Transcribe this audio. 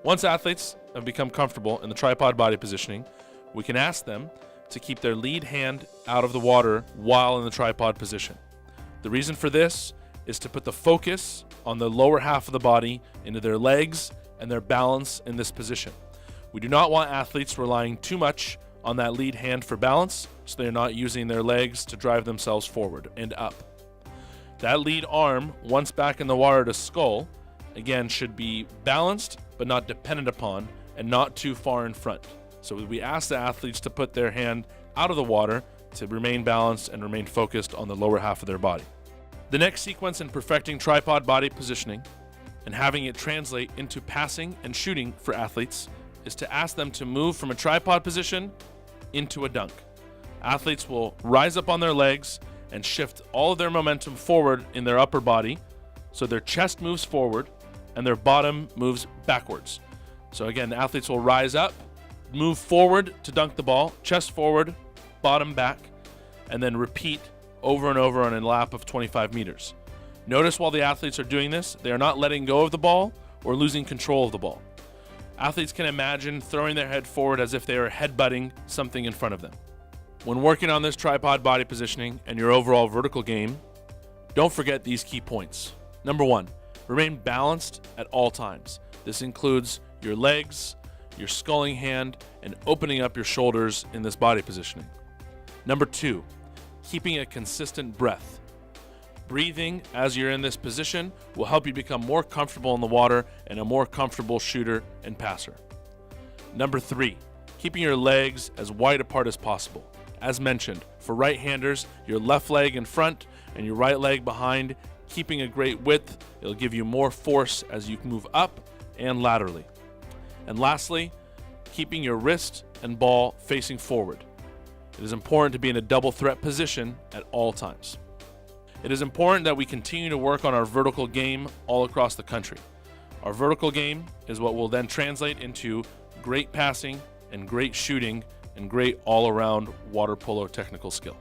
Once athletes have become comfortable in the tripod body positioning, we can ask them to keep their lead hand out of the water while in the tripod position. The reason for this is to put the focus on the lower half of the body into their legs and their balance in this position. We do not want athletes relying too much on that lead hand for balance, so they're not using their legs to drive themselves forward and up. That lead arm, once back in the water to scull, again should be balanced but not dependent upon and not too far in front. So we ask the athletes to put their hand out of the water to remain balanced and remain focused on the lower half of their body. The next sequence in perfecting tripod body positioning and having it translate into passing and shooting for athletes is to ask them to move from a tripod position into a dunk. Athletes will rise up on their legs and shift all of their momentum forward in their upper body, so their chest moves forward and their bottom moves backwards. So again, the athletes will rise up, move forward to dunk the ball, chest forward, bottom back, and then repeat over and over on a lap of 25 meters. Notice while the athletes are doing this, they are not letting go of the ball or losing control of the ball. Athletes can imagine throwing their head forward as if they are headbutting something in front of them. When working on this tripod body positioning and your overall vertical game, don't forget these key points. Number 1, remain balanced at all times. This includes your legs, your sculling hand, and opening up your shoulders in this body positioning. Number 2, keeping a consistent breath. Breathing as you're in this position will help you become more comfortable in the water and a more comfortable shooter and passer. Number 3, keeping your legs as wide apart as possible. As mentioned, for right-handers, your left leg in front and your right leg behind, keeping a great width. It'll give you more force as you move up and laterally. And lastly, keeping your wrist and ball facing forward. It is important to be in a double threat position at all times. It is important that we continue to work on our vertical game all across the country. Our vertical game is what will then translate into great passing and great shooting and great all-around water polo technical skill.